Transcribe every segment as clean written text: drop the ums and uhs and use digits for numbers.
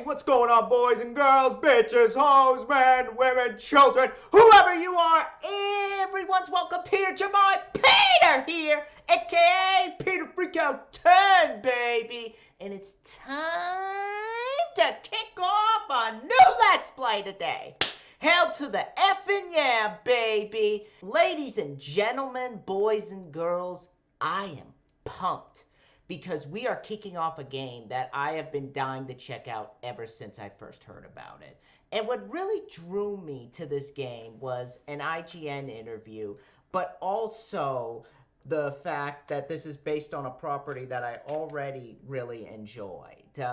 What's going on, boys and girls, bitches, hoes, men, women, children, whoever you are, everyone's welcome here to my Peter here, aka PeterFreakout10, baby. And it's time to kick off a new Let's Play today. Hell to the effing yeah, baby. Ladies and gentlemen, boys and girls, I am pumped, because we are kicking off a game that I have been dying to check out ever since I first heard about it. And what really drew me to this game was an IGN interview, but also the fact that this is based on a property that I already really enjoyed.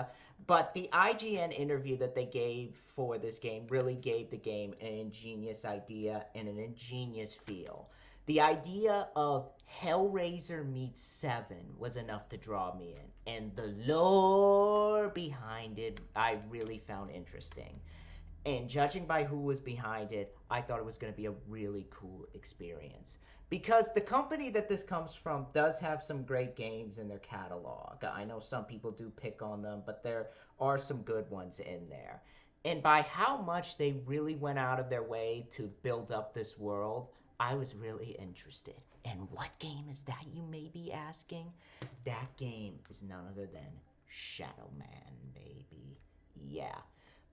But the IGN interview that they gave for this game really gave the game an ingenious idea and an ingenious feel. The idea of Hellraiser meets Seven was enough to draw me in, and the lore behind it I really found interesting. And judging by who was behind it, I thought it was going to be a really cool experience. Because the company that this comes from does have some great games in their catalog. I know some people do pick on them, but there are some good ones in there. And by how much they really went out of their way to build up this world, I was really interested. And what game is that, you may be asking? That game is none other than Shadow Man, baby. Yeah.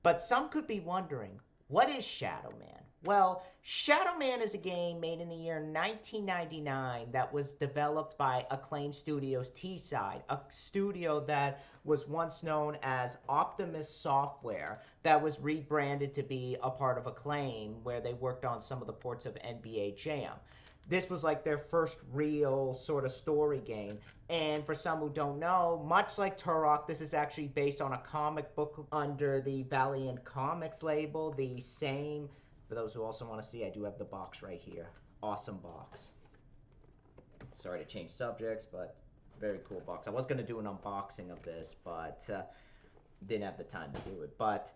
But some could be wondering, what is Shadow Man? Well, Shadow Man is a game made in the year 1999 that was developed by Akklaim Studios T-Side, a studio that was once known as Optimus Software, that was rebranded to be a part of Akklaim, where they worked on some of the ports of NBA Jam. This was like their first real sort of story game. And for some who don't know, much like Turok, this is actually based on a comic book under the Valiant Comics label. The same, for those who also want to see, I do have the box right here. Awesome box. Sorry to change subjects, but very cool box. I was going to do an unboxing of this, but didn't have the time to do it. But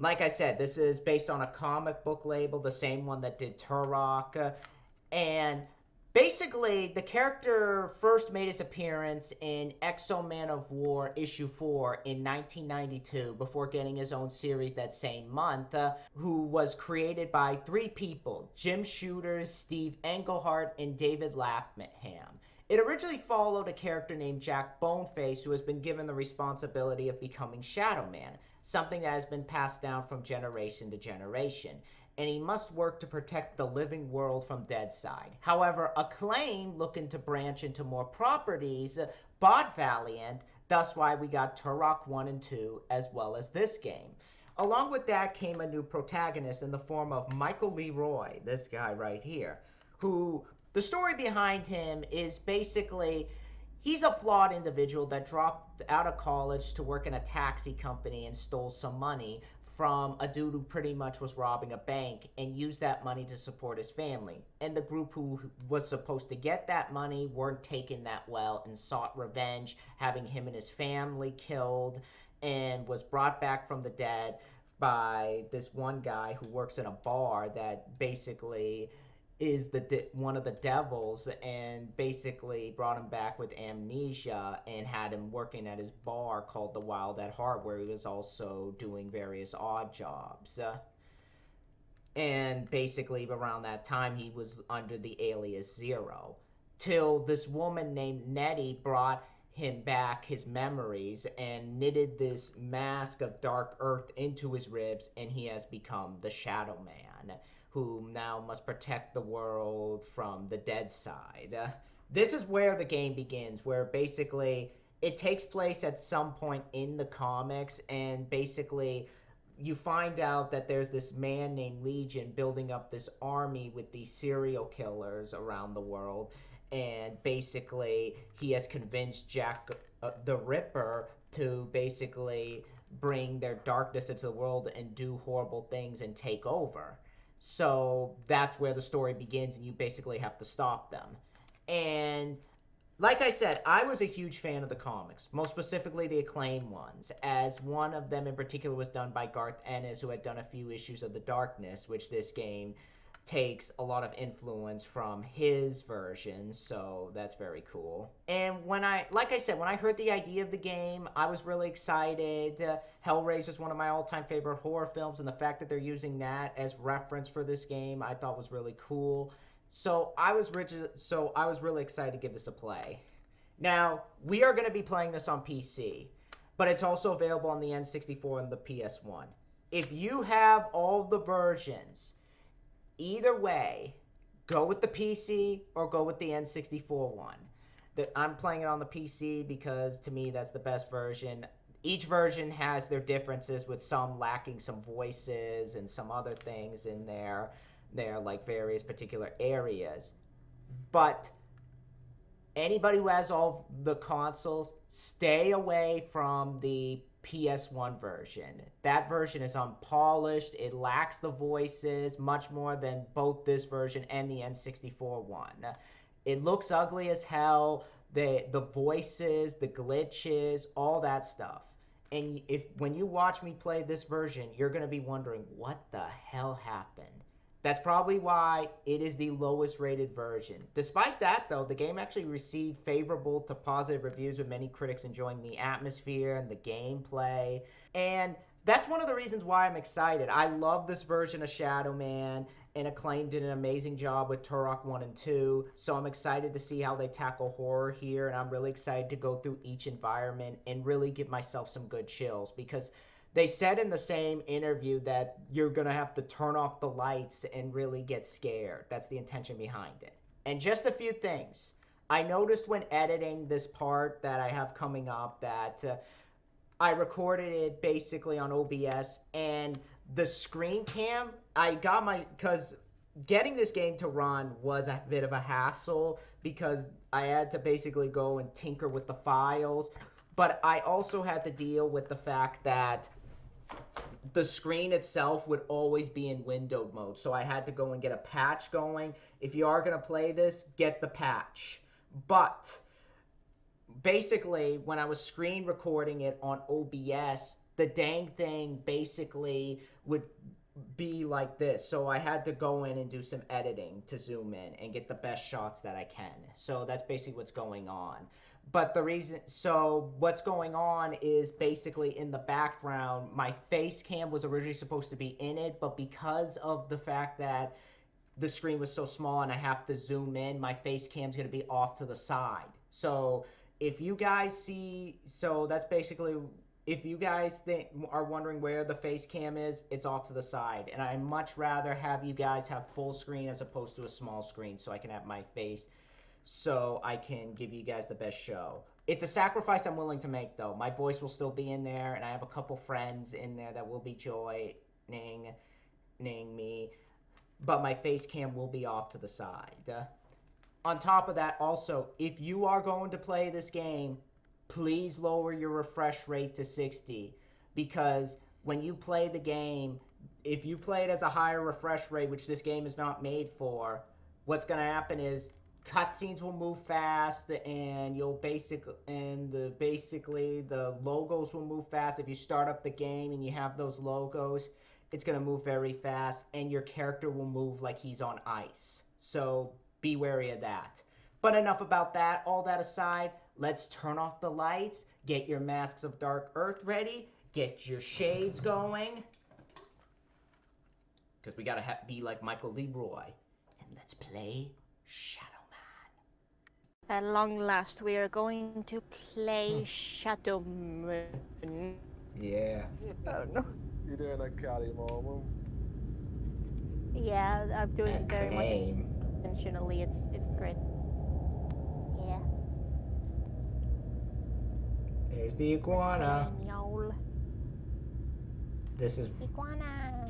like I said, this is based on a comic book label, the same one that did Turok. And basically, the character first made his appearance in X-O Man of War issue 4 in 1992 before getting his own series that same month, who was created by three people: Jim Shooter, Steve Englehart, and David Lapham. It originally followed a character named Jack Boneface, who has been given the responsibility of becoming Shadow Man, something that has been passed down from generation to generation, and he must work to protect the living world from Deadside. However, Akklaim, looking to branch into more properties, bought Valiant, thus why we got Turok 1 and 2, as well as this game. Along with that came a new protagonist in the form of Micheal LeRoi, this guy right here, who, the story behind him is basically, he's a flawed individual that dropped out of college to work in a taxi company and stole some money from a dude who pretty much was robbing a bank, and used that money to support his family. And the group who was supposed to get that money weren't taken that well and sought revenge, having him and his family killed, and was brought back from the dead by this one guy who works in a bar that basically is one of the devils, and basically brought him back with amnesia and had him working at his bar called the Wild at Heart, where he was also doing various odd jobs. And basically around that time he was under the alias Zero, till this woman named Nettie brought him back his memories and knitted this mask of dark earth into his ribs, and he has become the Shadow Man, who now must protect the world from the dead side. This is where the game begins, where basically it takes place at some point in the comics, and basically you find out that there's this man named Legion building up this army with these serial killers around the world, and basically he has convinced Jack the Ripper to basically bring their darkness into the world and do horrible things and take over. So that's where the story begins, and you basically have to stop them. And like I said, I was a huge fan of the comics, most specifically the Akklaim ones, as one of them in particular was done by Garth Ennis, who had done a few issues of The Darkness, which this game takes a lot of influence from his version, so that's very cool. And like I said, when I heard the idea of the game, I was really excited. Hellraiser is one of my all-time favorite horror films, and the fact that they're using that as reference for this game, I thought was really cool. So I was really excited to give this a play. Now, we are going to be playing this on PC, but it's also available on the N64 and the PS1. If you have all the versions, either way, go with the PC or go with the N64 one. I'm playing it on the PC because, to me, that's the best version. Each version has their differences, with some lacking some voices and some other things in there, like various particular areas. But anybody who has all the consoles, stay away from the PS1 version. That version is unpolished. It lacks the voices much more than both this version and the N64 one. It looks ugly as hell. The voices, the glitches, all that stuff. And when you watch me play this version, you're going to be wondering, what the hell happened? That's probably why it is the lowest rated version. Despite that, though, the game actually received favorable to positive reviews, with many critics enjoying the atmosphere and the gameplay. And that's one of the reasons why I'm excited. I love this version of Shadow Man, and Akklaim did an amazing job with Turok 1 and 2. So I'm excited to see how they tackle horror here, and I'm really excited to go through each environment and really give myself some good chills, because they said in the same interview that you're going to have to turn off the lights and really get scared. That's the intention behind it. And just a few things. I noticed when editing this part that I have coming up that I recorded it basically on OBS, and the screen cam, because getting this game to run was a bit of a hassle, because I had to basically go and tinker with the files. But I also had to deal with the fact that the screen itself would always be in windowed mode, so I had to go and get a patch going. If you are going to play this, get the patch. But basically, when I was screen recording it on OBS, the dang thing basically would be like this. So I had to go in and do some editing to zoom in and get the best shots that I can. So that's basically what's going on. But what's going on is basically in the background, my face cam was originally supposed to be in it, but because of the fact that the screen was so small and I have to zoom in, my face cam's going to be off to the side. So if you guys that's basically, if you guys are wondering where the face cam is, it's off to the side. And I'd much rather have you guys have full screen as opposed to a small screen, so I can have my face, so I can give you guys the best show. It's a sacrifice I'm willing to make, though. My voice will still be in there, and I have a couple friends in there that will be joining me, but my face cam will be off to the side. On top of that, also, if you are going to play this game, please lower your refresh rate to 60, because when you play the game, if you play it as a higher refresh rate, which this game is not made for, what's going to happen is cutscenes will move fast, and basically the logos will move fast. If you start up the game and you have those logos, it's going to move very fast, and your character will move like he's on ice. So be wary of that. But enough about that. All that aside, let's turn off the lights, get your Masks of Dark Earth ready, get your shades going, because we got to be like Micheal LeRoi, and let's play Shadow Man. At long last, we are going to play Shadow Man. Yeah. I don't know. You're doing Akklaim moment. Yeah, I'm doing it very much Akklaim. intentionally. It's great. Yeah. There's the iguana. Y'all. This is Iguana.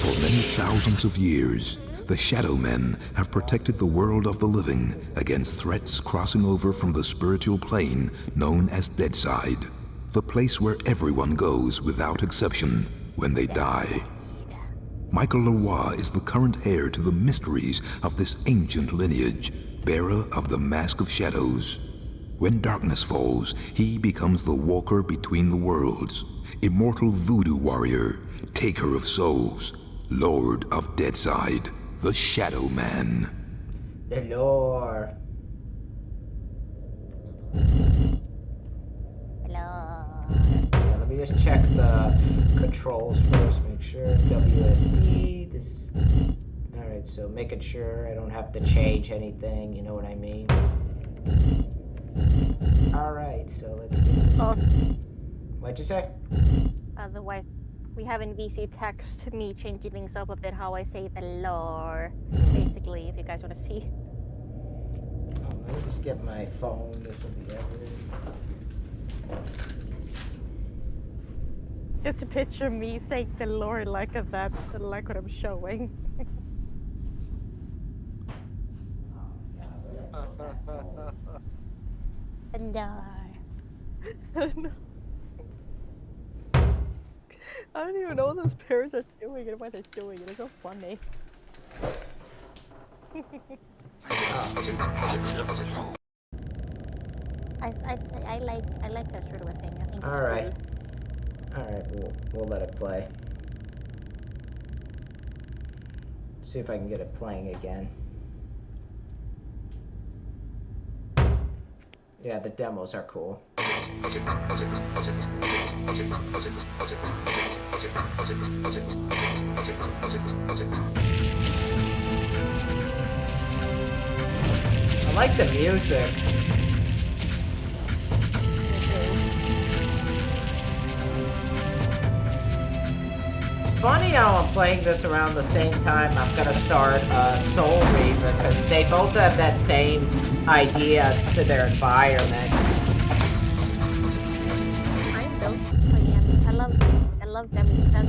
For many thousands of years, the Shadow Men have protected the world of the living against threats crossing over from the spiritual plane known as Deadside, the place where everyone goes without exception when they die. Micheal LeRoi is the current heir to the mysteries of this ancient lineage, bearer of the Mask of Shadows. When darkness falls, he becomes the walker between the worlds, immortal voodoo warrior, taker of souls, lord of Deadside, the Shadow Man. The lore. Hello. Yeah, let me just check the controls first, make sure. WSD, this is... Alright, so making sure I don't have to change anything, you know what I mean? Alright, so let's get this... Oh, What'd you say? otherwise, we have in VC text me changing things up a bit how I say the lore. Basically, if you guys want to see. Oh, let me just get my phone, this will be everything. Just a picture of me saying the lore like that, like what I'm showing. The lore. I don't know. I don't even know what those parents are doing and why they're doing it. It's so funny. I like that sort of a thing. I think it's Alright. cool. Alright, we'll let it play. See if I can get it playing again. Yeah, the demos are cool. I like the music. Funny how I'm playing this around the same time I'm gonna start Soul Reaver, because they both have that same idea to their environments. I'm built playing. I love them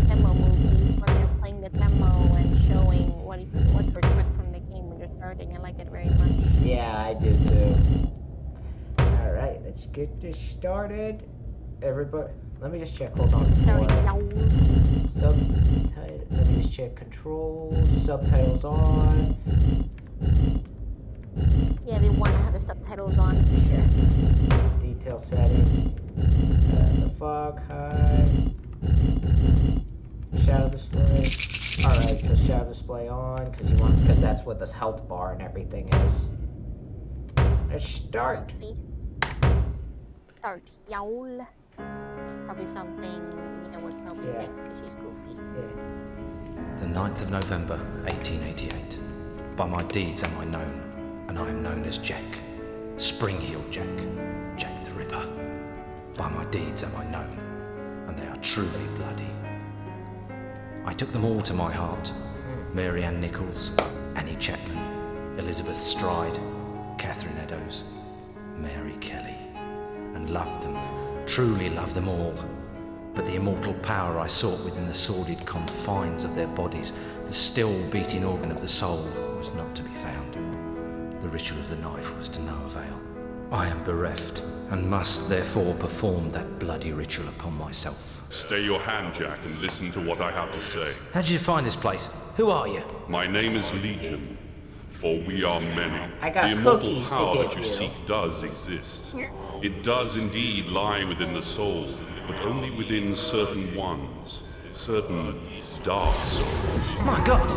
demo movies when they're playing the demo and showing what to expect from the game when you're starting. I like it very much. Yeah, I do too. Alright, let's get this started. Everybody, let me just check, hold on. Subtitle, let me just check controls, subtitles on. Yeah, we want to have the subtitles on for sure. Detail settings. The fog high. Shadow display. Alright, so shadow display on, because that's what this health bar and everything is. Let's start. Let's see. Start, y'all. Probably something Mina would probably say because she's goofy. Yeah. The 9th of November, 1888. By my deeds am I known, and I am known as Jack. Spring-heeled Jack, Jack the Ripper. By my deeds am I known, and they are truly bloody. I took them all to my heart. Mary Ann Nichols, Annie Chapman, Elizabeth Stride, Catherine Eddowes, Mary Kelly, and loved them, truly loved them all. But the immortal power I sought within the sordid confines of their bodies, the still beating organ of the soul, was not to be found. The ritual of the knife was to no avail. I am bereft, and must therefore perform that bloody ritual upon myself. Stay your hand, Jack, and listen to what I have to say. How did you find this place? Who are you? My name is Legion, for we are many. I got the immortal cookies to power give that you you. seek does exist. It does indeed lie within the soul, but only within certain ones, certain dark souls. My God!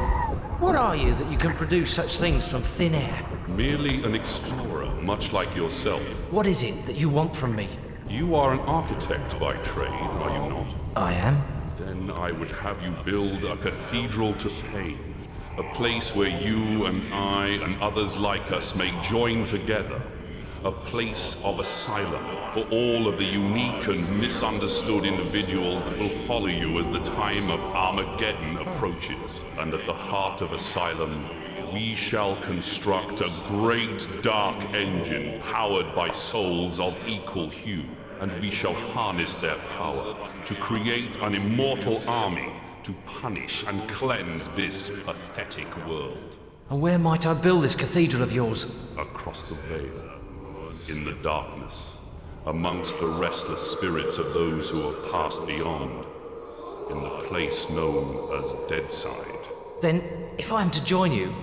What are you that you can produce such things from thin air? Merely an explorer, much like yourself. What is it that you want from me? You are an architect by trade, are you not? I am. Then I would have you build a cathedral to pain. A place where you and I and others like us may join together. A place of asylum for all of the unique and misunderstood individuals that will follow you as the time of Armageddon approaches. And at the heart of asylum, we shall construct a great dark engine powered by souls of equal hue. And we shall harness their power to create an immortal army to punish and cleanse this pathetic world. And where might I build this cathedral of yours? Across the veil, in the darkness, amongst the restless spirits of those who have passed beyond, in the place known as Deadside. Then, if I am to join you,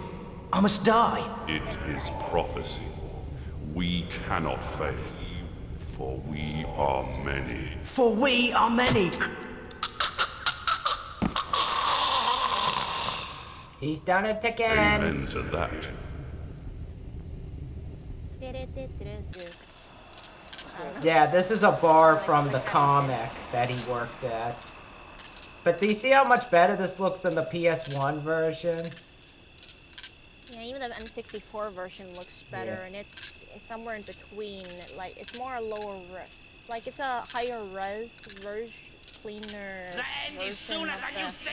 I must die. It is prophecy. We cannot fail. For we are many. For we are many. He's done it again. Amen to that. Yeah, this is a bar from the comic that he worked at. But do you see how much better this looks than the PS1 version? Yeah, even the M64 version looks better, and it's somewhere in between. Like, it's more a lower like it's a higher res version, cleaner version of the...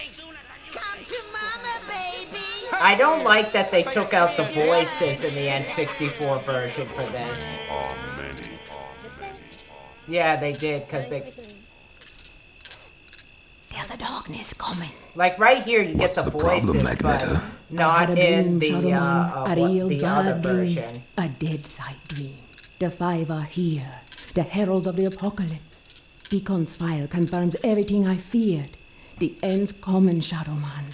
Come to mama, baby! I don't like that they took out the voices in the N64 version for this. Are many. Yeah, they did, because they... There's a darkness coming. Like, right here, you get What's the the problem, voices, Magneta? but not in the, a real the other bad dream. version. A dead side dream. The five are here. The heralds of the apocalypse. Beacon's file confirms everything I feared. The end's common, Shadow Man.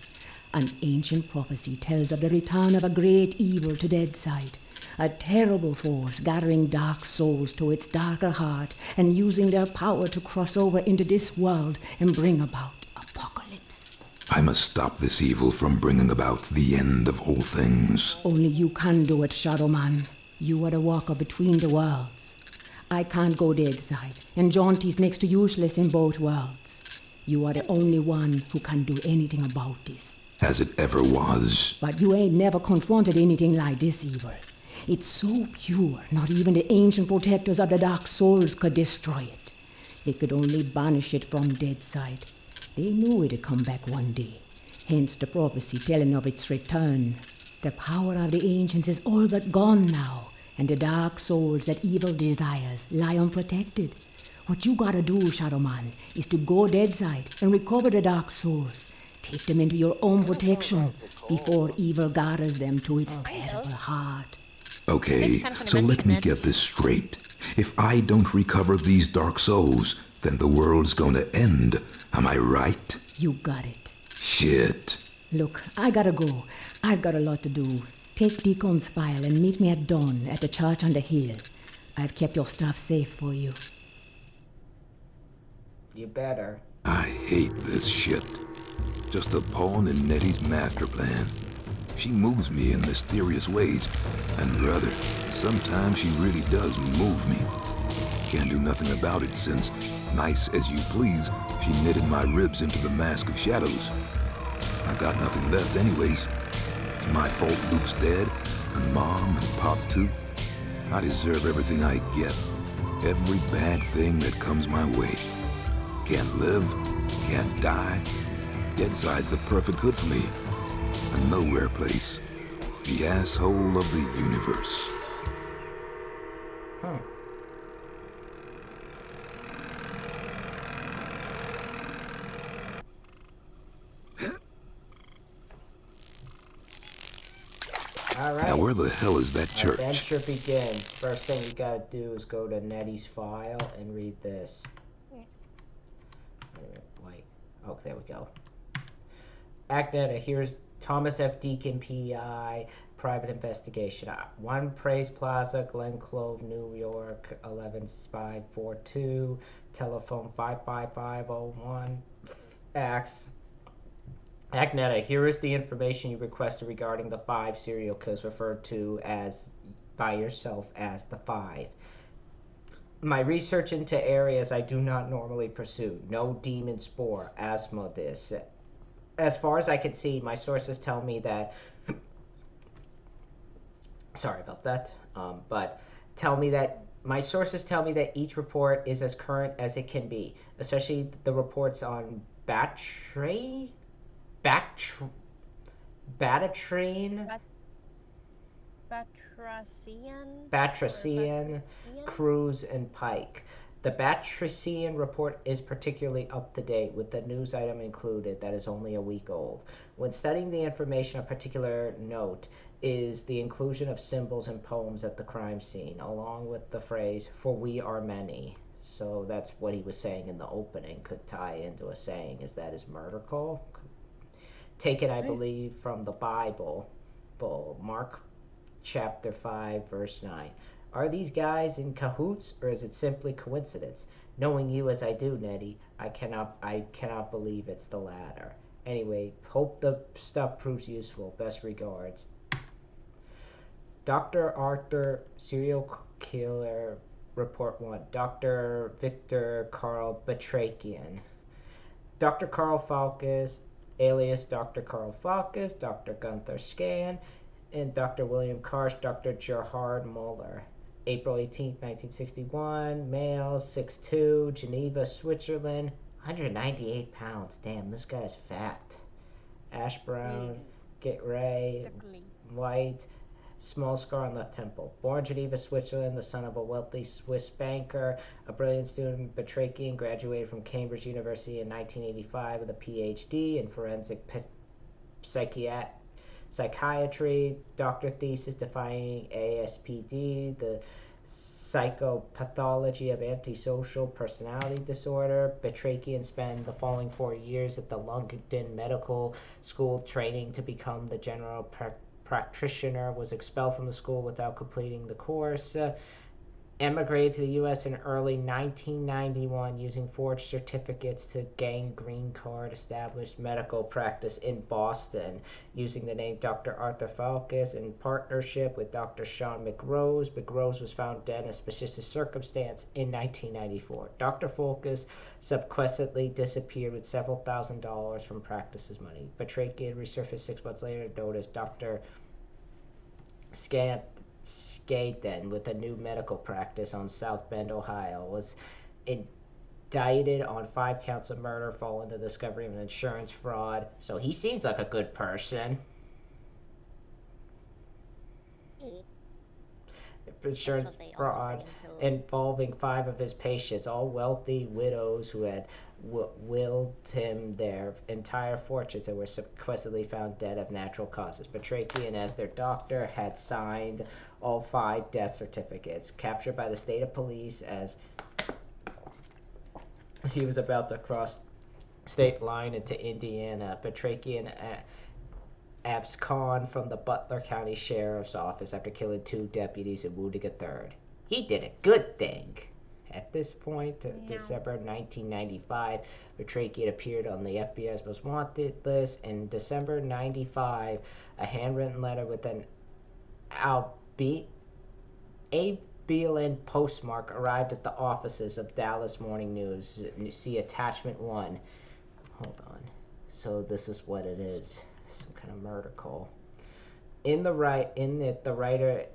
An ancient prophecy tells of the return of a great evil to Deadside. A terrible force gathering dark souls to its darker heart and using their power to cross over into this world and bring about apocalypse. I must stop this evil from bringing about the end of all things. Only you can do it, Shadow Man. You are the walker between the worlds. I can't go Deadside, and Jaunty's next to useless in both worlds. You are the only one who can do anything about this. As it ever was. But you ain't never confronted anything like this evil. It's so pure, not even the ancient protectors of the Dark Souls could destroy it. They could only banish it from Deadside. They knew it'd come back one day, hence the prophecy telling of its return. The power of the ancients is all but gone now, and the Dark Souls that evil desires lie unprotected. What you gotta do, Shadow Man, is to go Deadside and recover the Dark Souls. Take them into your own protection before evil gathers them to its terrible heart. Okay, so let me get this straight. If I don't recover these dark souls, then the world's gonna end. Am I right? You got it. Shit. Look, I gotta go. I've got a lot to do. Take Deacon's file and meet me at dawn at the church on the hill. I've kept your stuff safe for you. You better. I hate this shit. Just a pawn in Nettie's master plan. She moves me in mysterious ways. And brother, sometimes she really does move me. Can't do nothing about it since, nice as you please, she knitted my ribs into the mask of shadows. I got nothing left anyways. It's my fault Luke's dead, and Mom and Pop too. I deserve everything I get. Every bad thing that comes my way. Can't live, can't die. Deadside's the perfect hood for me. A nowhere place. The asshole of the universe. Alright. Now where the hell is that church? Adventure begins. First thing you gotta do is go to Nettie's file and read this. Wait. Oh, there we go. Akklaim, here's Thomas F. Deacon, PI, private investigation. 1 Praise Plaza, Glen Clove, New York, 11542, telephone 55501, Axe. Akklaim, here is the information you requested regarding the 5 serial killers referred to as by yourself as the 5. My research into areas I do not normally pursue. No demon spore, asthma this. As far as I can see, my sources tell me that... Sorry about that. But my sources tell me that each report is as current as it can be. Especially the reports on Batratrine, Batracian, Cruz, and Pike. The Batracian report is particularly up-to-date, with the news item included that is only a week old. When studying the information, a particular note is the inclusion of symbols and poems at the crime scene, along with the phrase, "for we are many." So that's what he was saying in the opening, could tie into a saying. Is that his murder call? Taken, I believe, from the Bible, Mark chapter 5, verse 9. Are these guys in cahoots, or is it simply coincidence? Knowing you as I do, Nettie, I cannot believe it's the latter. Anyway, hope the stuff proves useful. Best regards. Dr. Arthur, serial killer, report 1. Dr. Victor Karl Batrakian. Dr. Karl Falkus, alias Dr. Karl Falkus, Dr. Gunther Scan, and Dr. William Karsh, Dr. Gerhard Muller. April 18, 1961, male, 6'2", Geneva, Switzerland, 198 pounds. Damn, this guy's fat. Ash brown, get gray, Definitely. white, small scar on left temple. Born Geneva, Switzerland, the son of a wealthy Swiss banker, a brilliant student, Batrakian graduated from Cambridge University in 1985 with a PhD in forensic psychiatry, doctor thesis defining ASPD, the psychopathology of antisocial personality disorder. Batrakian spent the following 4 years at the London Medical School training to become the general practitioner, was expelled from the school without completing the course, emigrated to the U.S. in early 1991 using forged certificates to gain green card, established medical practice in Boston using the name Dr. Arthur Falkus in partnership with Dr. Sean McRose. McRose was found dead in a suspicious circumstance in 1994. Dr. Falkus subsequently disappeared with several $1,000s from practice's money. Batrakian resurfaced 6 months later, known as Dr. Skaden, with a new medical practice on South Bend, Ohio, was indicted on 5 counts of murder following the discovery of an insurance fraud. So he seems like a good person. Insurance fraud involving 5 of his patients, all wealthy widows who had willed him their entire fortunes and were subsequently found dead of natural causes. Batrakian, as their doctor, had signed all 5 death certificates. Captured by the state police as he was about to cross state line into Indiana, Batrakian absconded from the Butler County Sheriff's Office after killing 2 deputies and wounding a 3rd. He did a good thing. At this point, December 1995, Batrakian appeared on the FBI's Most Wanted list. In December 95, a handwritten letter with an Abelin postmark arrived at the offices of Dallas Morning News. You see attachment 1. Hold on. So this is what it is. Some kind of murder call. The writer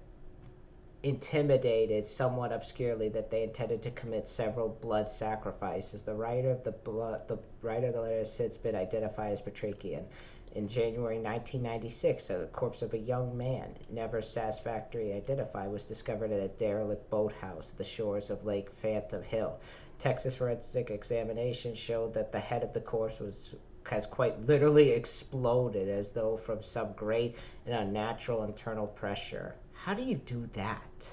intimidated somewhat obscurely that they intended to commit several blood sacrifices. The writer of the letter has since been identified as Batrakian. In January 1996, the corpse of a young man, never satisfactorily identified, was discovered at a derelict boathouse at the shores of Lake Phantom Hill. Texas forensic examination showed that the head of the corpse has quite literally exploded, as though from some great and unnatural internal pressure. How do you do that?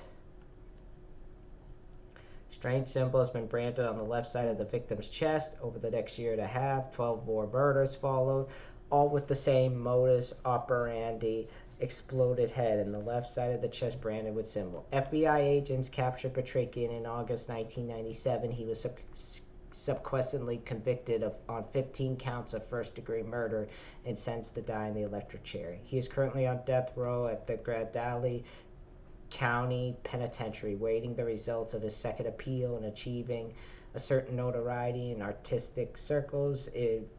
Strange symbol has been branded on the left side of the victim's chest. Over the next year and a half, 12 more murders followed, all with the same modus operandi: exploded head, and the left side of the chest branded with symbol. FBI agents captured Batrakian in August 1997. He was subsequently convicted on 15 counts of first-degree murder and sentenced to die in the electric chair. He is currently on death row at the Gradale County Penitentiary, waiting the results of his second appeal and achieving a certain notoriety in artistic circles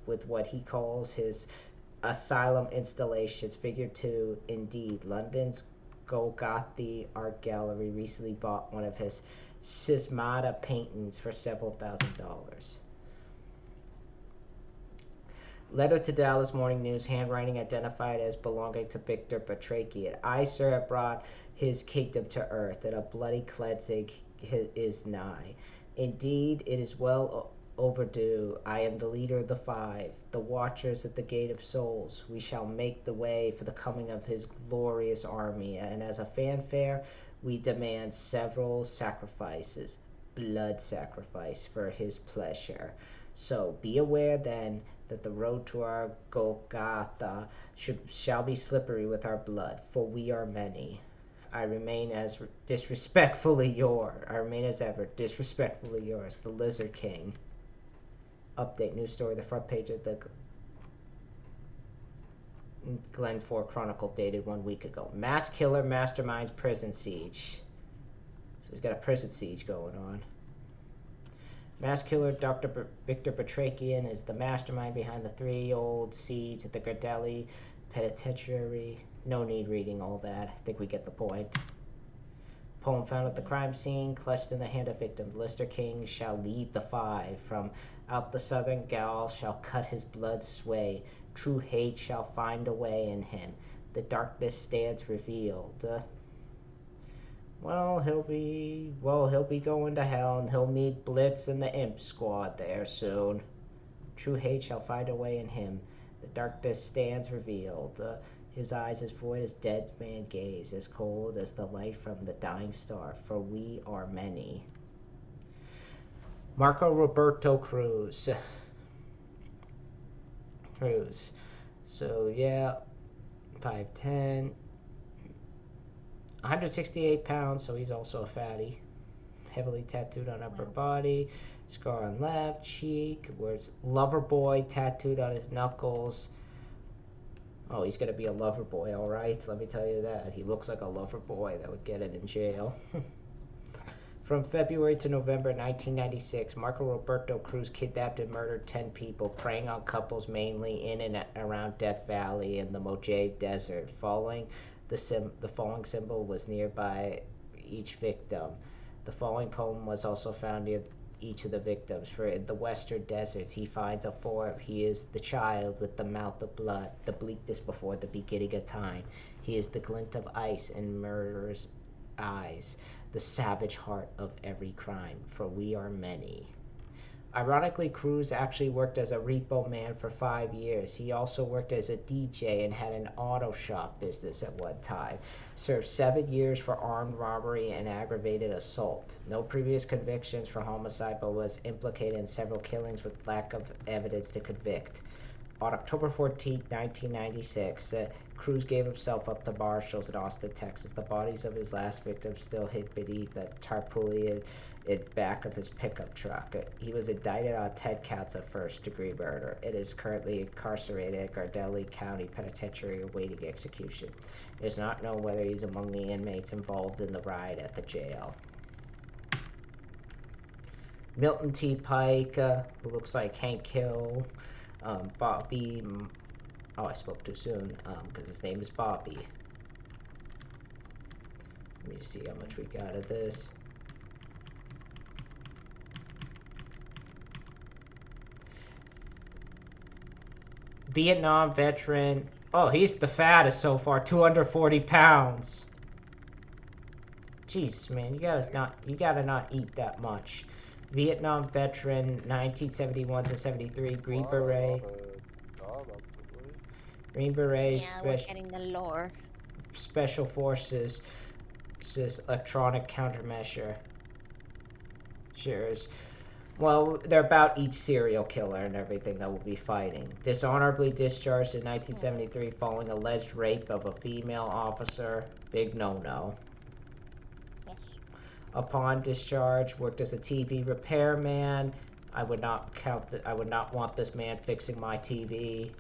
with what he calls his asylum installations. Figure 2, indeed. London's Golgotha Art Gallery recently bought one of his schismata paintings for several $1,000s. Letter to Dallas Morning News, handwriting identified as belonging to Victor Batrakian. I, sir, have brought his kingdom to earth, and a bloody cleansing is nigh. Indeed, it is well overdue. I am the leader of the 5, the watchers at the gate of souls. We shall make the way for the coming of his glorious army, and as a fanfare, we demand several sacrifices, blood sacrifice for his pleasure. So be aware then that the road to our Golgotha shall be slippery with our blood, for we are many. I remain as disrespectfully yours. I remain as ever, disrespectfully yours, the Lizard King. Update, new story, the front page of the Glen 4 Chronicle dated 1 week ago. Mass killer masterminds prison siege. So he's got a prison siege going on. Mass killer Dr. Victor Batrakian is the mastermind behind the 3 old siege at the Gardelli Penitentiary. No need reading all that. I think we get the point. Poem found at the crime scene, clutched in the hand of victim. Lister King shall lead the 5. From out the southern gal shall cut his blood sway. True hate shall find a way in him. The darkness stands revealed. Well, he'll be going to hell, and he'll meet Blitz and the Imp Squad there soon. True hate shall find a way in him. The darkness stands revealed. His eyes as void as dead man gaze, as cold as the light from the dying star, for we are many. Marco Roberto Cruz. So, yeah, 5'10", 168 pounds, so he's also a fatty. Heavily tattooed on upper body, scar on left cheek, wears lover boy tattooed on his knuckles. Oh, he's gonna be a lover boy, alright, let me tell you that. He looks like a lover boy that would get it in jail. From February to November 1996, Marco Roberto Cruz kidnapped and murdered 10 people, preying on couples mainly in and around Death Valley in the Mojave Desert. The falling symbol was nearby each victim. The falling poem was also found near each of the victims. For in the western deserts he finds a form. He is the child with the mouth of blood, the bleakness before the beginning of time. He is the glint of ice in murderer's eyes, the savage heart of every crime, for we are many. Ironically, Cruz actually worked as a repo man for 5 years. He also worked as a DJ and had an auto shop business at one time. Served 7 years for armed robbery and aggravated assault. No previous convictions for homicide, but was implicated in several killings with lack of evidence to convict. On October 14, 1996, Cruz gave himself up to marshals in Austin, Texas. The bodies of his last victims still hid beneath the tarpaulin in back of his pickup truck. He was indicted on 10 counts of first-degree murder. It is currently incarcerated at Gardelli County Penitentiary awaiting execution. It is not known whether he is among the inmates involved in the riot at the jail. Milton T. Pike, who looks like Hank Hill. Bobby, oh, I spoke too soon, because his name is Bobby. Let me see how much we got of this. Vietnam veteran. Oh, he's the fattest so far, 240 pounds. Jeez, man, you gotta not eat that much. Vietnam veteran, 1971 to 73, Green Beret. Green Beret, yeah, we're getting the lore. Special Forces, electronic countermeasure. Well, they're about each serial killer and everything that we'll be fighting. Dishonorably discharged in 1973 following alleged rape of a female officer. Big no-no. Yes. Upon discharge, worked as a TV repairman. I would not want this man fixing my TV.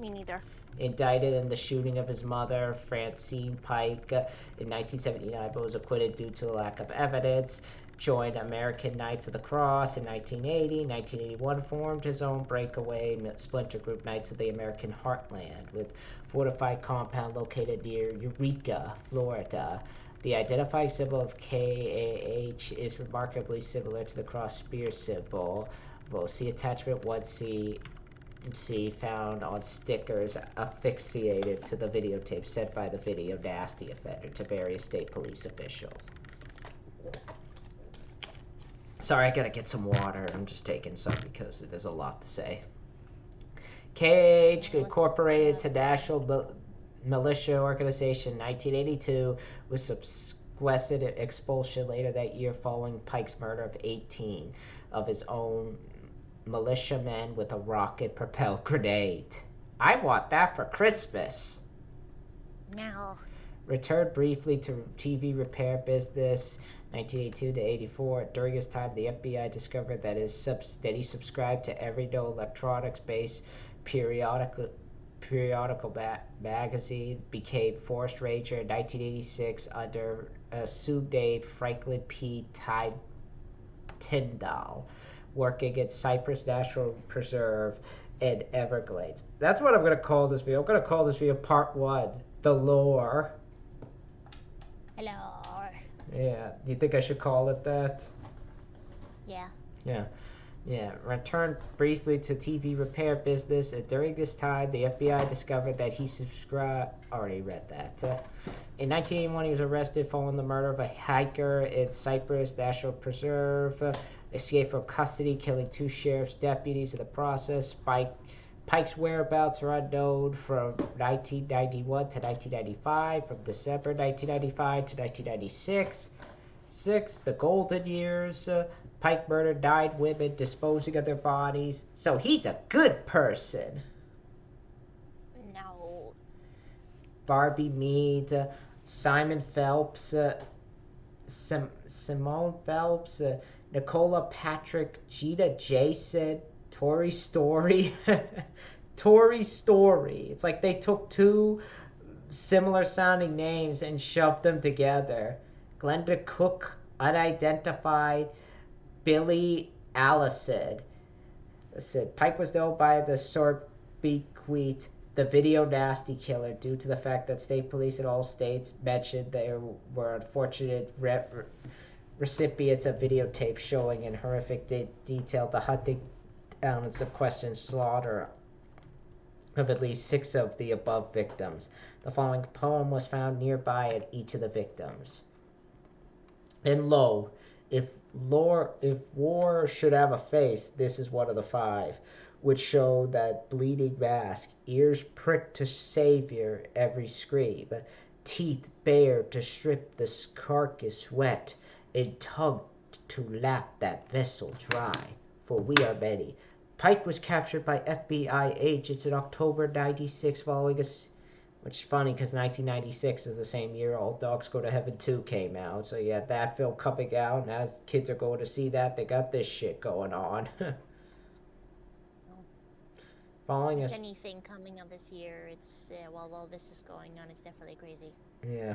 Me neither. Indicted in the shooting of his mother, Francine Pike, in 1979, but was acquitted due to a lack of evidence. Joined American Knights of the Cross in 1980. 1981, formed his own breakaway splinter group, Knights of the American Heartland, with fortified compound located near Eureka, Florida. The identifying symbol of KAH is remarkably similar to the cross spear symbol. We'll see attachment 1C found on stickers affixated to the videotape sent by the video nasty offender to various state police officials. Sorry, I gotta get some water. I'm just taking some because there's a lot to say. KH incorporated to National Militia Organization 1982, was sequestered at expulsion later that year following Pike's murder of 18 of his own militiamen with a rocket-propelled grenade. I want that for Christmas. No. Returned briefly to TV repair business 1982 to 84. During his time, the FBI discovered that he subscribed to every no electronics-based periodical magazine, became Forest Ranger in 1986 under a pseudonym Franklin P. Tyndall, working at Cypress National Preserve and Everglades. That's what I'm going to call this video. I'm going to call this video Part 1, The Lore. Hello. Yeah, do you think I should call it that? Yeah. Yeah. Returned briefly to TV repair business, and during this time, the FBI discovered that he subscribed. Already read that. In 1981, he was arrested following the murder of a hiker in Cypress National Preserve. Escaped from custody, killing 2 sheriff's deputies in the process. Pike's whereabouts are unknown from 1991 to 1995, from December 1995 to 1996. The golden years. Pike murdered 9 women, disposing of their bodies. So he's a good person. No. Barbie Meade, Simon Phelps, Simone Phelps, Nicola Patrick, Gina Jason, Tori Story. Tori Story. It's like they took 2 similar sounding names and shoved them together. Glenda Cook, unidentified. Billy Allison. Listen, Pike was known by the sobriquet the Video Nasty Killer due to the fact that state police in all states mentioned there were unfortunate recipients of videotapes showing in horrific detail the hunting down and sequestration slaughter of at least 6 of the above victims. The following poem was found nearby at each of the victims. And lo, if war should have a face, this is one of the 5, which show that bleeding mask, ears pricked to savior every scream, teeth bare to strip the carcass wet, and tongue to lap that vessel dry. For we are many. Pike was captured by FBI agents in October 96 following us. Which is funny because 1996 is the same year All Dogs Go to Heaven 2 came out. So you had that film coming out, and as kids are going to see that, they got this shit going on. Following us. Anything coming up this year, it's, while this is going on, it's definitely crazy. Yeah.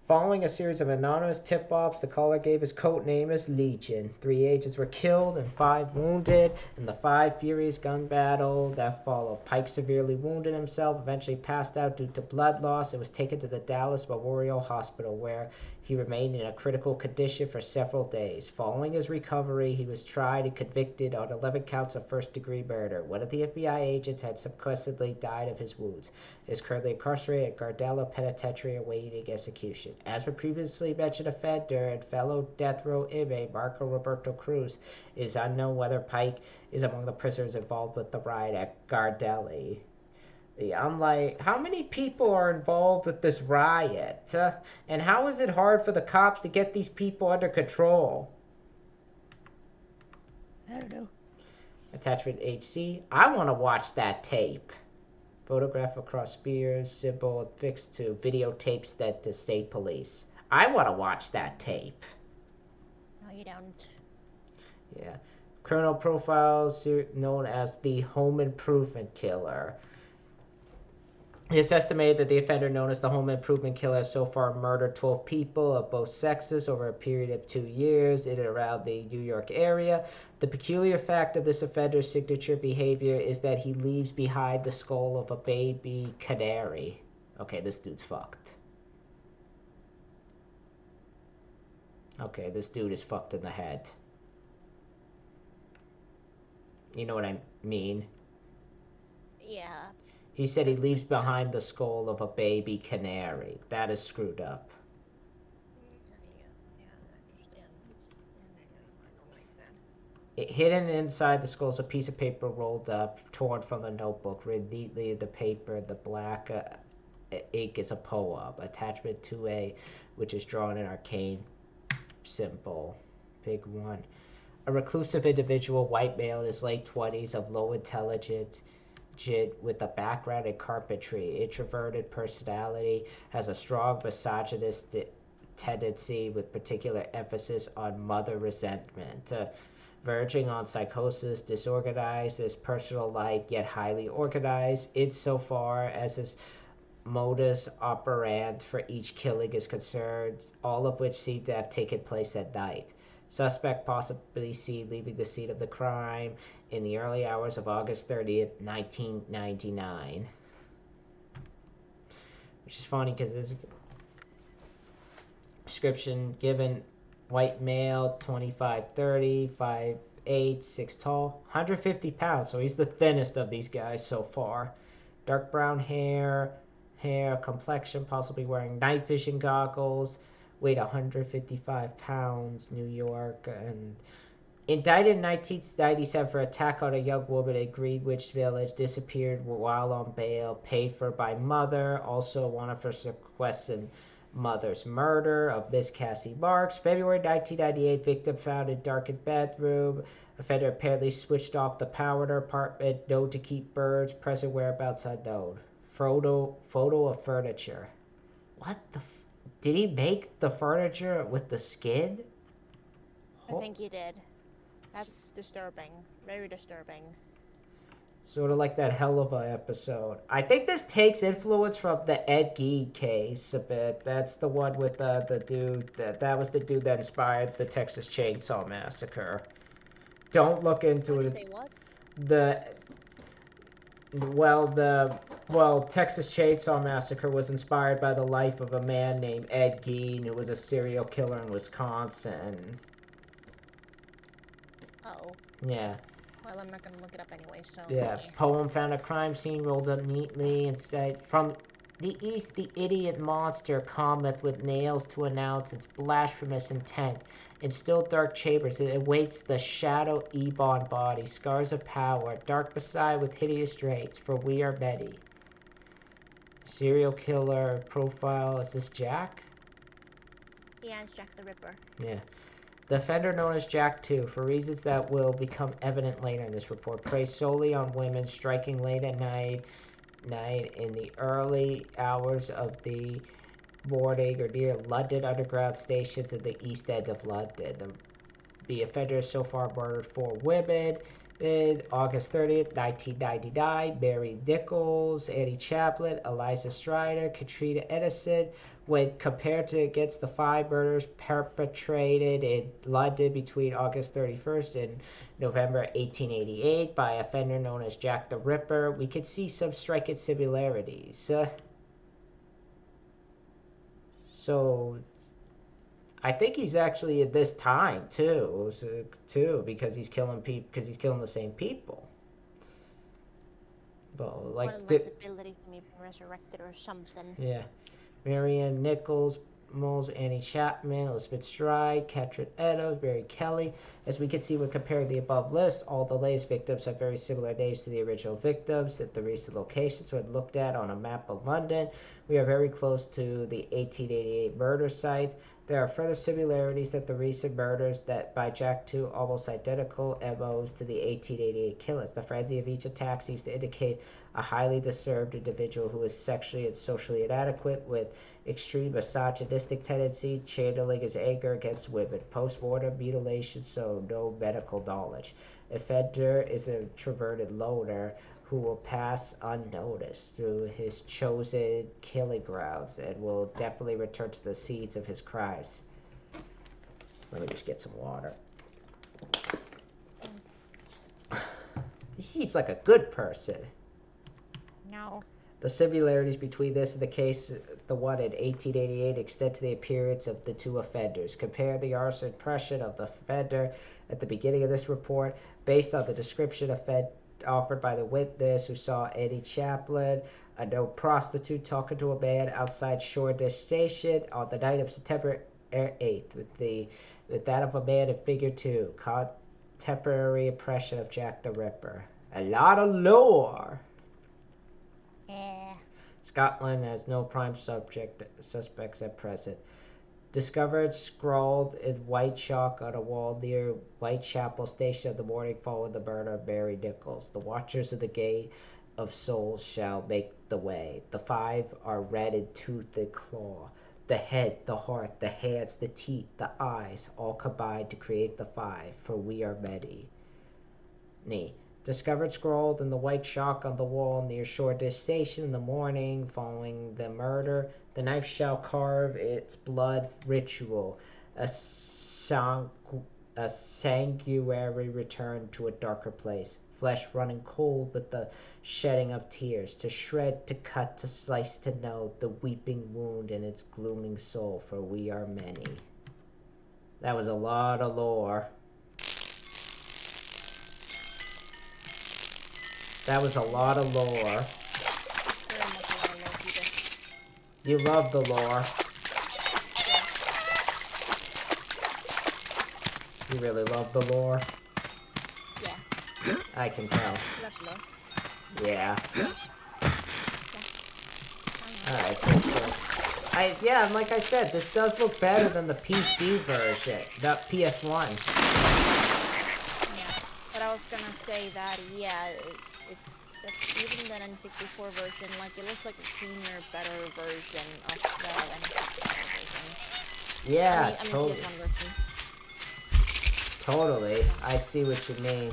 Following a series of anonymous tip-offs, the caller gave his code name as Legion. 3 agents were killed and 5 wounded in the 5 furious gun battle that followed. Pike severely wounded himself, eventually passed out due to blood loss, and was taken to the Dallas Memorial Hospital, where he remained in a critical condition for several days. Following his recovery, he was tried and convicted on 11 counts of first-degree murder. One of the FBI agents had subsequently died of his wounds. He is currently incarcerated at Gardella Penitentiary awaiting execution. As for previously mentioned offender and fellow death row inmate Marco Roberto Cruz, it is unknown whether Pike is among the prisoners involved with the riot at Gardella. I'm like, how many people are involved with this riot? And how is it hard for the cops to get these people under control? I don't know. Attachment HC. I want to watch that tape. Photograph across spears, symbol affixed to videotapes that the state police. I want to watch that tape. No, you don't. Yeah. Criminal profiles known as the Home Improvement Killer. It is estimated that the offender known as the Home Improvement Killer has so far murdered 12 people of both sexes over a period of 2 years in and around the New York area. The peculiar fact of this offender's signature behavior is that he leaves behind the skull of a baby canary. Okay, this dude's fucked. Okay, this dude is fucked in the head. You know what I mean? Yeah. He said he leaves behind the skull of a baby canary. That is screwed up. Yeah, I understand. I don't like that. Hidden inside the skull is a piece of paper rolled up, torn from the notebook. Written neatly in the paper, the black ink is a poem. Attachment 2A, which is drawn in arcane symbol. Big one. A reclusive individual, white male in his late 20s, of low intelligence, with a background in carpentry. Introverted personality, has a strong misogynistic tendency with particular emphasis on mother resentment. Verging on psychosis, disorganized, his personal life yet highly organized insofar as his modus operandi for each killing is concerned, all of which seem to have taken place at night. Suspect possibly seen leaving the scene of the crime in the early hours of August 30th, 1999. Which is funny because there's a description given: white male, 25, 30, 5'8", 6 tall, 150 pounds. So he's the thinnest of these guys so far. Dark brown hair, complexion, possibly wearing night vision goggles, weighed 155 pounds, New York, and indicted in 1997 for attack on a young woman in Greenwich Village, disappeared while on bail, paid for by mother, also wanted for sequestration and mother's murder of Miss Cassie Marks. February 1998, victim found in darkened bedroom. Offender apparently switched off the power in her apartment, known to keep birds, present whereabouts unknown. Photo of furniture. What the did he make the furniture with the skin? I think he did. That's disturbing. Very disturbing. Sort of like that Hell of a episode. I think this takes influence from the Ed Gein case a bit. That's the one with the dude that was the dude that inspired the Texas Chainsaw Massacre. Don't look into it. Say what? Texas Chainsaw Massacre was inspired by the life of a man named Ed Gein, who was a serial killer in Wisconsin. Uh-oh. Yeah. Well, I'm not gonna look it up anyway, so... Yeah. Poem found a crime scene rolled up neatly and said, from the east, the idiot monster cometh with nails to announce its blasphemous intent. In still dark chambers, it awaits the shadow ebon body, scars of power, dark beside with hideous traits, for we are many. Serial killer profile, is this Jack? Yeah, it's Jack the Ripper. Yeah. The offender, known as Jack 2, for reasons that will become evident later in this report, preys solely on women, striking late at night in the early hours of the morning or near London Underground stations in the East End of London. The offender has so far murdered 4 women. August 30th, 1999, Mary Nichols, Annie Chaplin, Eliza Strider, Katrina Edison. When compared to against the 5 murders perpetrated in London between August 31st and November 1888 by an offender known as Jack the Ripper, we can see some striking similarities. So I think he's actually at this time too, because he's killing people, because he's killing the same people. But like the ability to be resurrected or something. Yeah. Marianne Nichols, Annie Chapman, Elizabeth Stride, Katrin Eddowes, Mary Kelly. As we can see when comparing the above list, all the latest victims have very similar names to the original victims. At the recent locations when looked at on a map of London, we are very close to the 1888 murder sites. There are further similarities that the recent murders that by Jack 2 almost identical MOs to the 1888 killers. The frenzy of each attack seems to indicate a highly disturbed individual who is sexually and socially inadequate with extreme misogynistic tendency, channeling his anger against women. Post-mortem mutilation, so no medical knowledge. Offender is a introverted loner who will pass unnoticed through his chosen killing grounds and will definitely return to the scenes of his crimes. Let me just get some water. He seems like a good person. No. The similarities between this and the case, the one in 1888, extend to the appearance of the 2 offenders. Compare the arson impression of the offender at the beginning of this report based on the description offered by the witness who saw Annie Chaplin, a known prostitute, talking to a man outside Shoreditch Station on the night of September 8th, with that of a man in Figure 2. Contemporary impression of Jack the Ripper. A lot of lore. Yeah. Scotland has no prime suspects at present. Discovered scrawled in white chalk on a wall near Whitechapel Station on the morning following the murder of Mary Nichols. The watchers of the gate of souls shall make the way. The 5 are red in tooth and claw. The head, the heart, the hands, the teeth, the eyes, all combine to create the 5, for we are many. Discovered scrawled in the white chalk on the wall near Shoreditch Station in the morning following the murder. The knife shall carve its blood ritual, a sanctuary return to a darker place. Flesh running cold with the shedding of tears, to shred, to cut, to slice, to know the weeping wound in its glooming soul, for we are many. That was a lot of lore. That was a lot of lore. You love the lore. You really love the lore? Yeah. I can tell. Yeah. Alright, cool. Yeah, like I said, this does look better than the PC version, the PS1. Yeah, but I was gonna say that, yeah, it's even the N64 version, like, it looks like a cleaner, better version of the N64 version. Yeah, I mean totally. PS1 version. Totally. I see what you mean.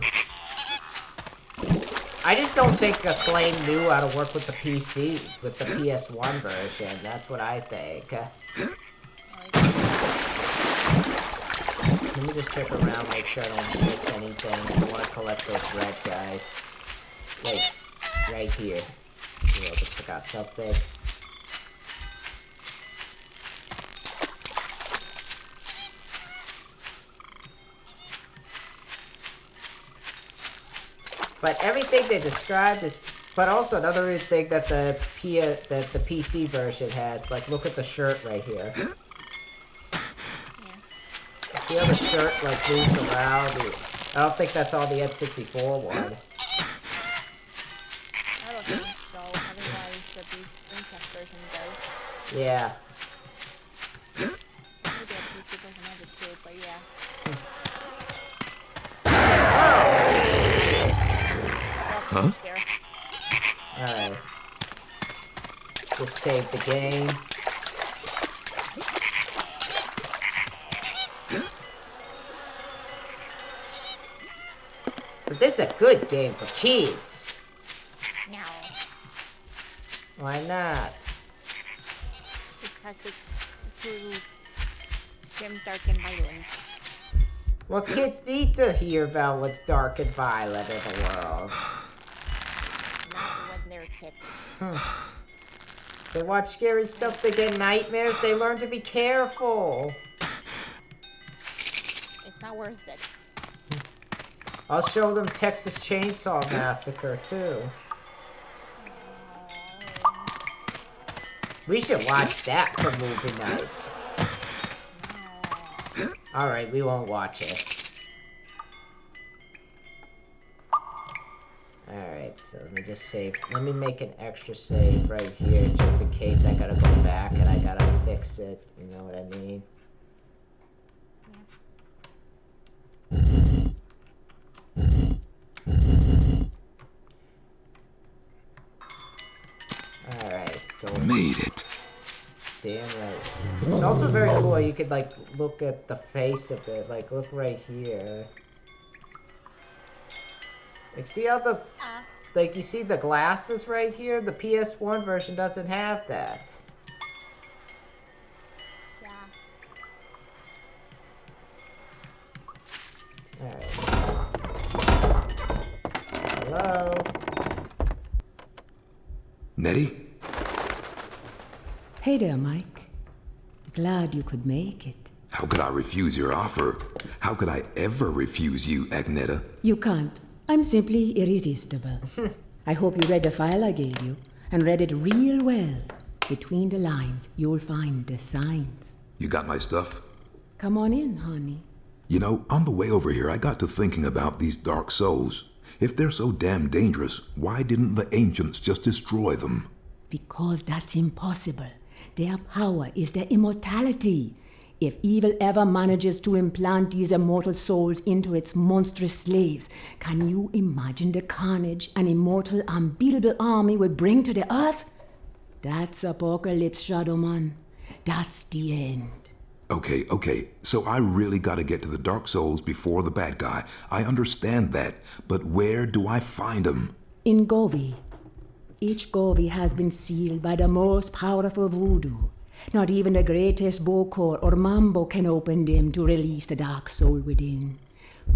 I just don't think Akklaim knew how to work with the PC, with the PS1 version. That's what I think. Let me just check around, make sure I don't miss anything. I want to collect those red guys. Wait, right here. I just forgot something. But everything they described is, but also another thing that the PC version has. Like, look at the shirt right here. Yeah. See how the shirt like moves around? I don't think that's on the N64 one. I don't think so. Otherwise, the Dreamcast version does. Yeah. Maybe the PC version has it too, but yeah. Huh? Alright. Just save the game. But this is a good game for kids. No. Why not? Because it's too grim, dark, and violent. Well, kids need to hear about what's dark and violent in the world. Not when they're kids. They watch scary stuff, they get nightmares, they learn to be careful. It's not worth it. I'll show them Texas Chainsaw Massacre, too. We should watch that for movie night. Alright, we won't watch it. Alright, so let me just save. Let me make an extra save right here, just in case I gotta go back and I gotta fix it. You know what I mean? Alright, go. Made it. Damn right. It's also very cool. You could like look at the face of it. Like look right here. Like see how the like you see the glasses right here? The PS1 version doesn't have that. Yeah. Alright. Hello? Nettie? Hey there, Mike. Glad you could make it. How could I refuse your offer? How could I ever refuse you, Agneta? You can't. I'm simply irresistible. I hope you read the file I gave you, and read it real well. Between the lines, you'll find the signs. You got my stuff? Come on in, honey. You know, on the way over here, I got to thinking about these dark souls. If they're so damn dangerous, why didn't the ancients just destroy them? Because that's impossible. Their power is their immortality. If evil ever manages to implant these immortal souls into its monstrous slaves, can you imagine the carnage an immortal, unbeatable army would bring to the earth? That's apocalypse, Shadow Man. That's the end. Okay, so I really gotta get to the Dark Souls before the bad guy. I understand that, but where do I find him? In Govi. Each Govi has been sealed by the most powerful voodoo. Not even the greatest Bokor or Mambo can open them to release the dark soul within.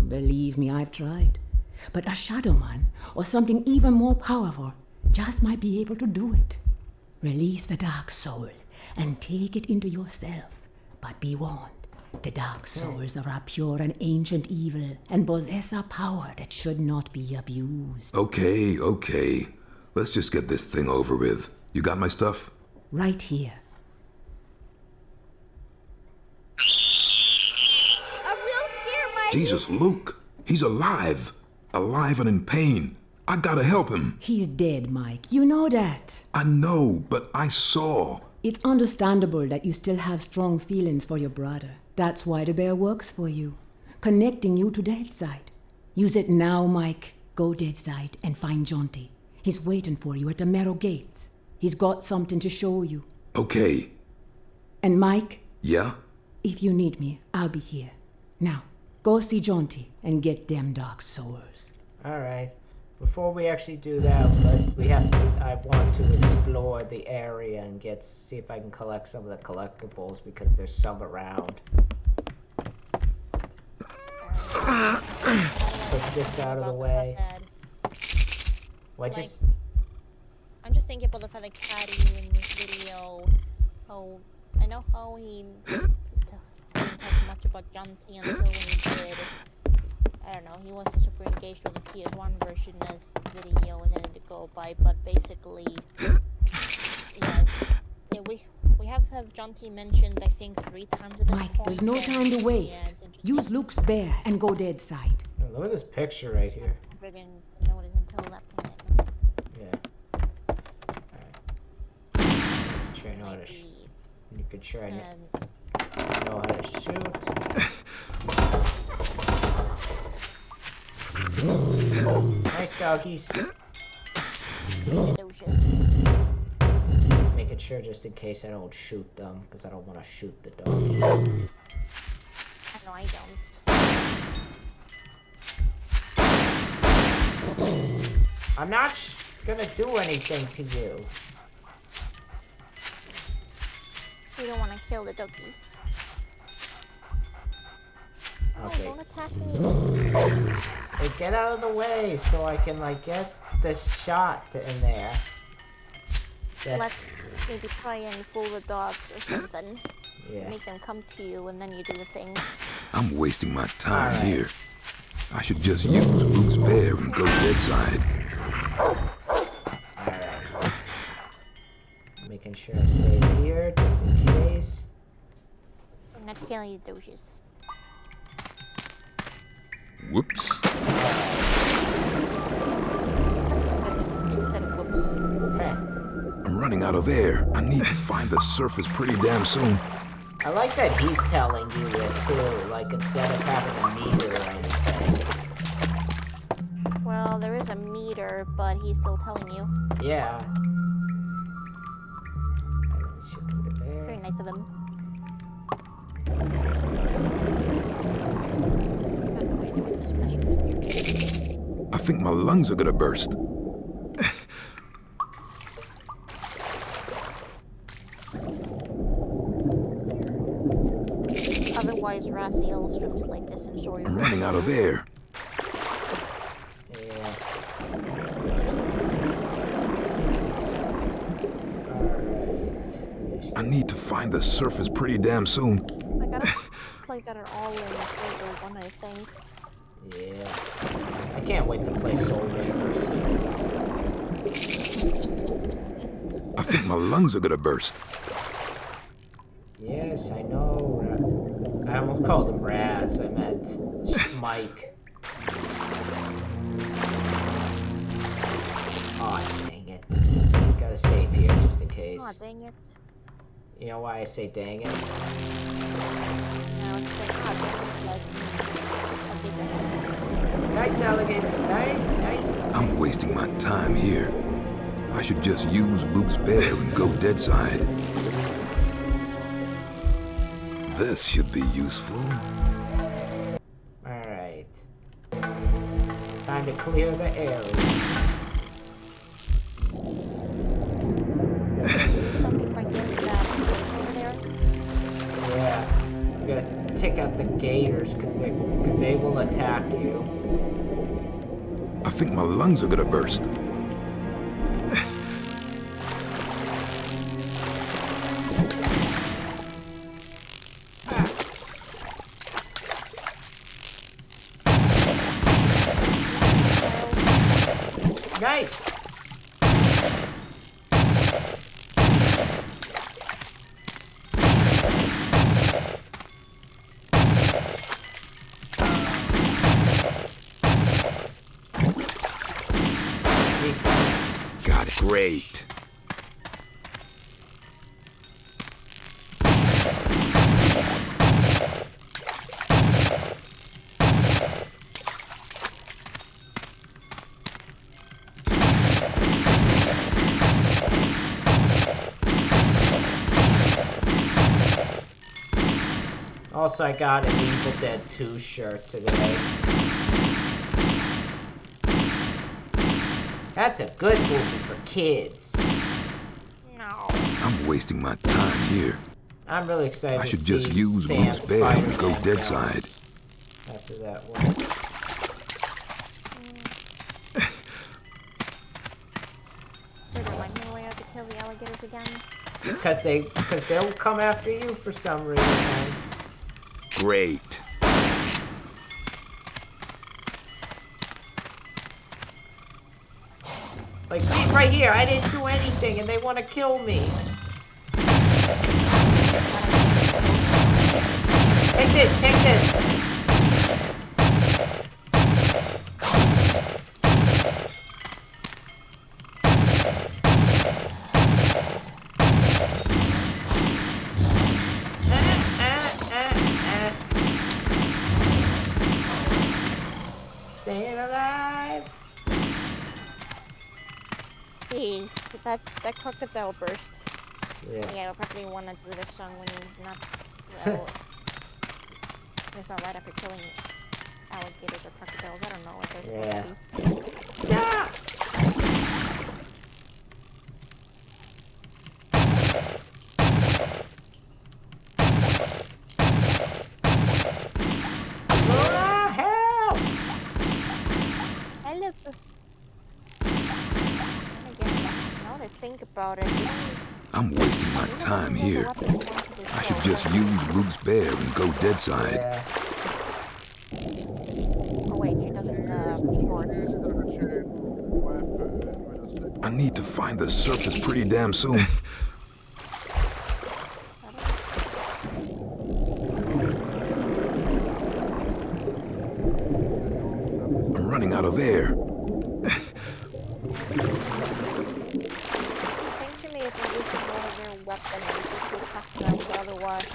Believe me, I've tried. But a Shadow Man, or something even more powerful, just might be able to do it. Release the dark soul and take it into yourself. But be warned, the dark souls are a pure and ancient evil and possess a power that should not be abused. Okay. Let's just get this thing over with. You got my stuff? Right here. I'm real scared, Mike. Jesus, Luke! He's alive! Alive and in pain! I gotta help him! He's dead, Mike. You know that. I know, but I saw. It's understandable that you still have strong feelings for your brother. That's why the bear works for you, connecting you to Deadside. Use it now, Mike. Go Deadside and find Jonty. He's waiting for you at the Marrow Gates. He's got something to show you. Okay. And Mike? Yeah? If you need me, I'll be here. Now, go see Jonty and get them dark souls. Alright. Before we actually do that, I want to explore the area and see if I can collect some of the collectibles because there's some around. Put this out of the way. Well, like, I'm just thinking about the fact that Caddy in this video, I know how he didn't talk much about Jonty until when he did. I don't know, he wasn't super engaged with the PS1 version as the video was ending to go by, but basically, yeah, we have Jonty mentioned, I think, 3 times at this Mike, point. there's no time to waste. Use Luke's bear and go Deadside. Look at this picture right here. I didn't notice until that point. Sure I know how to shoot. You could sure I know how to shoot. Nice doggies. Making sure just in case I don't shoot them, because I don't want to shoot the dog. No, I don't. I'm not gonna do anything to you. We don't want to kill the doggies. Okay. Oh, don't attack me. Hey, get out of the way so I can like get this shot in there. Let's maybe try and fool the dogs or something. Yeah. Make them come to you and then you do the thing. I'm wasting my time here. I should just use Luke's bear and go Deadside. Alright. Making sure I save here just in case. I'm not killing the doges. Whoops. I just said whoops. I'm running out of air. I need to find the surface pretty damn soon. I like that he's telling you it too, like instead of having a meter or anything. Well, there is a meter, but he's still telling you. Yeah. Very nice of him. I think my lungs are gonna burst. Otherwise, Raziel streams like this and show you. I'm running out of air. Yeah. I need to find the surface pretty damn soon. I gotta play that are all in Silver 1, I think. Yeah. I can't wait to play Soul Reapers. I think my lungs are gonna burst. Yes, I know. I almost called him Raz. I meant Mike. Aw, dang it. Gotta save here just in case. Aw, dang it. You know why I say dang it? Nice, alligator. Nice, nice. I'm wasting my time here. I should just use Luke's bear and go dead side. This should be useful. Alright. Time to clear the area. Something by getting that over there. Yeah. You gotta take out the gators because they will attack you. I think my lungs are gonna burst. Nice. Got it. Great. Also, I got an Evil Dead 2 shirt today. That's a good movie for kids. No. I'm wasting my time here. I'm really excited I to should just see use Sam Luke's bear and go Spider-Man dead go side. after that one. Did there like no way to kill the alligators again? Because they'll come after you for some reason. Great. Like, see right here, I didn't do anything and they want to kill me. Take this, take this. Staying alive. Jeez, that crocodile burst. Yeah. Yeah, we'll probably want to do this song when he's not, well, it's not right after killing alligators or crocodiles. I don't know what they're supposed to be. Yeah. Laura, help! I look. Now that I think about it, I'm wasting my time here. I should just use Luke's bear and go dead side. Yeah. Oh wait, she doesn't shorts. I need to find the surface pretty damn soon. I'm running out of air. Otherwise,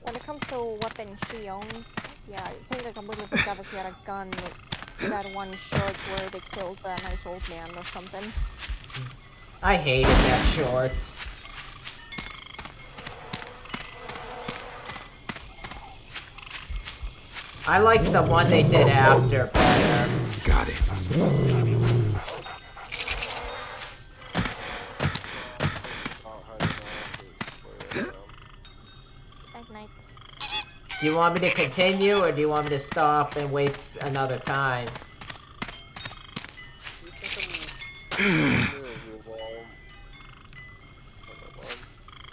when it comes to weapons she owns, yeah, I think I completely forgot that she had a gun with that one short where they killed a nice old man or something. I hated that short. I like the one they did after better. Got it. Do you want me to continue, or do you want me to stop and wait another time?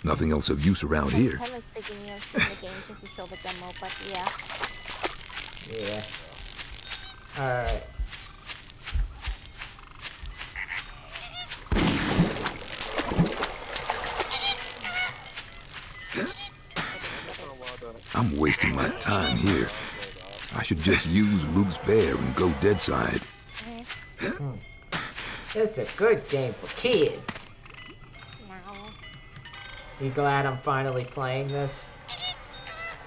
Nothing else of use around here. I'm kind of thinking of the game since you showed the demo, but yeah. Yeah. Alright. I'm wasting my time here. I should just use Luke's bear and go dead side. This is a good game for kids. No. You glad I'm finally playing this?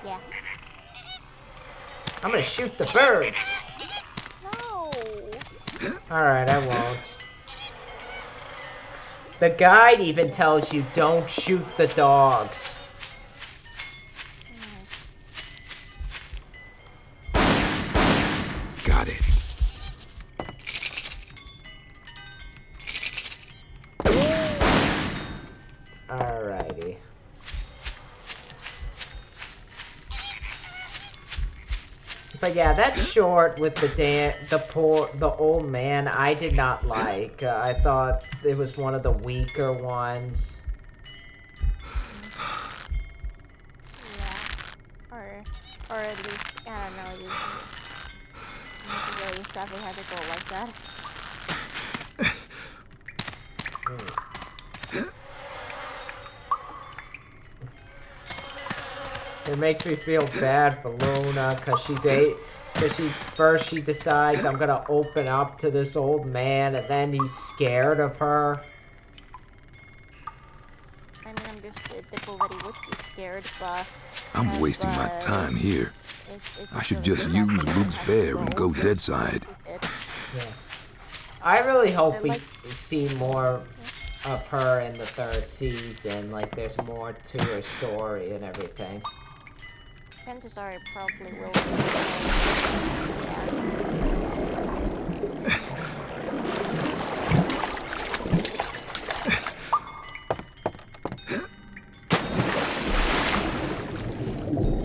Yeah. I'm gonna shoot the birds. No. Alright, I won't. The guide even tells you don't shoot the dogs. Got it. Alrighty. But yeah, that short with the old man, I did not like. I thought it was one of the weaker ones. Yeah, or at least I don't know. It's really sadly had to go like that. It makes me feel bad for Luna, cause she decides I'm gonna open up to this old man, and then he's scared of her. I mean, I'm just typical that he would be scared, but I'm wasting my time here. I should just use Luke's bear and go dead side. Yeah. I really hope we see more of her in the 3rd season. Like, there's more to her story and everything. Chances are it probably will.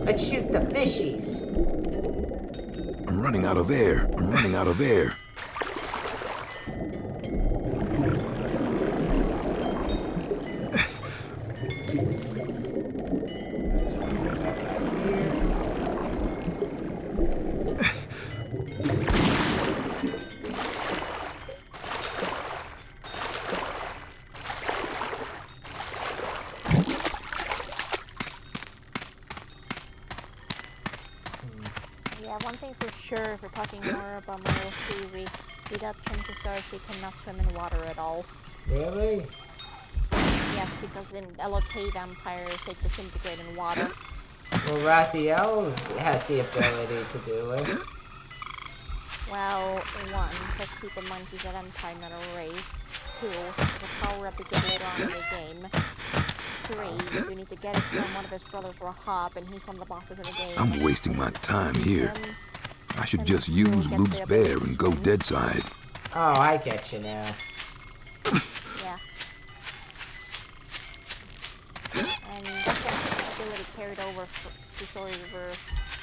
Let's shoot the fishies. I'm running out of air. I'm running out of air. One thing for sure, if we're talking more about my little theory, is that chances are she cannot swim in water at all. Really? Yes, because in LOK vampires, they disintegrate in water. Well, Raphael has the ability to do it. Well, 1, because keep in mind he's a vampire, not a race. 2, there's a power up to get later on in the game. 3, you need to get it from one of his brothers, Rahab, and he's one of the bosses in the game. I'm wasting my time here. I should just use Luke's bear and go dead side. Oh, I get you now. Yeah. And that's the ability carried over to story over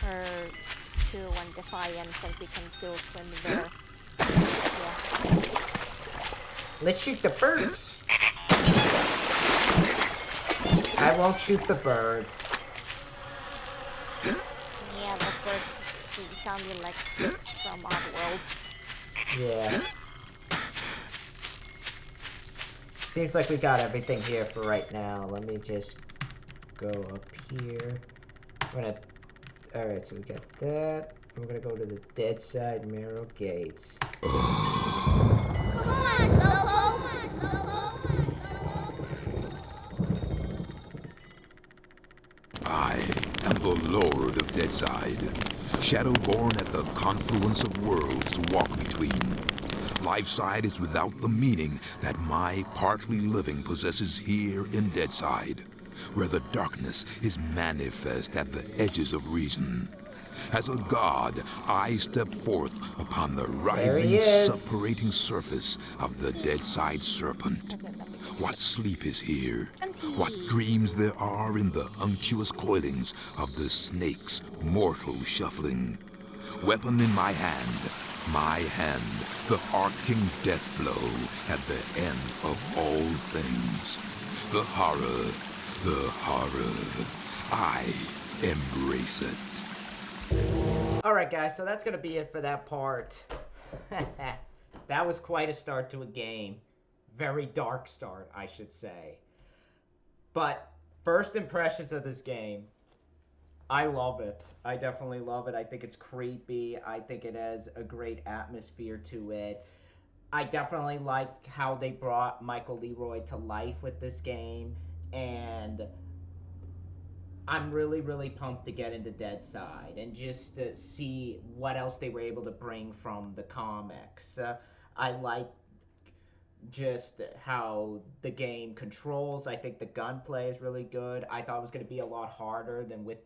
her to when Defiant, since we can still swim there. Yeah. Let's shoot the birds. I won't shoot the birds. Yeah, the birds sounding like sticks from Oddworld. Yeah. Seems like we got everything here for right now. Let me just go up here. Alright, so we got that. We're gonna go to the dead side Marrow Gates. Come on, Lobo! I am the Lord of Deadside, Shadowborn at the confluence of worlds to walk between. Lifeside is without the meaning that my partly living possesses here in Deadside, where the darkness is manifest at the edges of reason. As a god, I step forth upon the writhing, suppurating surface of the Deadside Serpent. What sleep is here? What dreams there are in the unctuous coilings of the snake's mortal shuffling? Weapon in my hand, the arcing death blow at the end of all things. The horror, I embrace it. Alright guys, so that's gonna be it for that part. That was quite a start to a game. Very dark start, I should say. But first impressions of this game, I love it. I definitely love it. I think it's creepy. I think it has a great atmosphere to it. I definitely like how they brought Micheal LeRoi to life with this game. And I'm really, really pumped to get into Deadside and just to see what else they were able to bring from the comics. I like just how the game controls. I think the gunplay is really good. I thought it was going to be a lot harder than with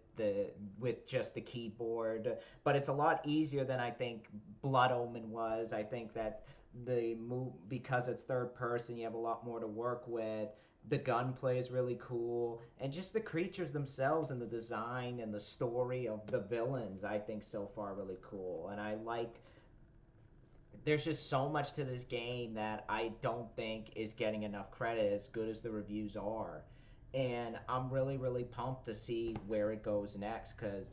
just the keyboard, but it's a lot easier than I think Blood Omen was. I think that the move, because it's third person, you have a lot more to work with. The gunplay is really cool, and just the creatures themselves and the design and the story of the villains, I think so far really cool. And I like, there's just so much to this game that I don't think is getting enough credit, as good as the reviews are. And I'm really, really pumped to see where it goes next, because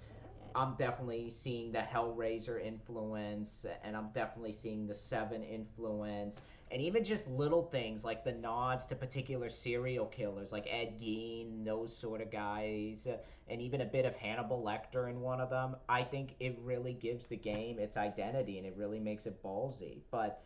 I'm definitely seeing the Hellraiser influence, and I'm definitely seeing the Seven influence, and even just little things like the nods to particular serial killers like Ed Gein, those sort of guys, and even a bit of Hannibal Lecter in one of them. I think it really gives the game its identity, and it really makes it ballsy. But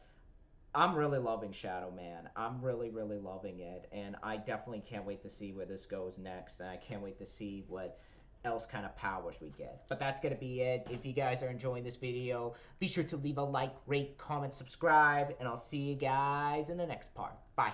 I'm really loving Shadow Man. I'm really, really loving it, and I definitely can't wait to see where this goes next, and I can't wait to see what else kind of powers we get. But that's gonna be it. If you guys are enjoying this video, be sure to leave a like, rate, comment, subscribe, and I'll see you guys in the next part. Bye.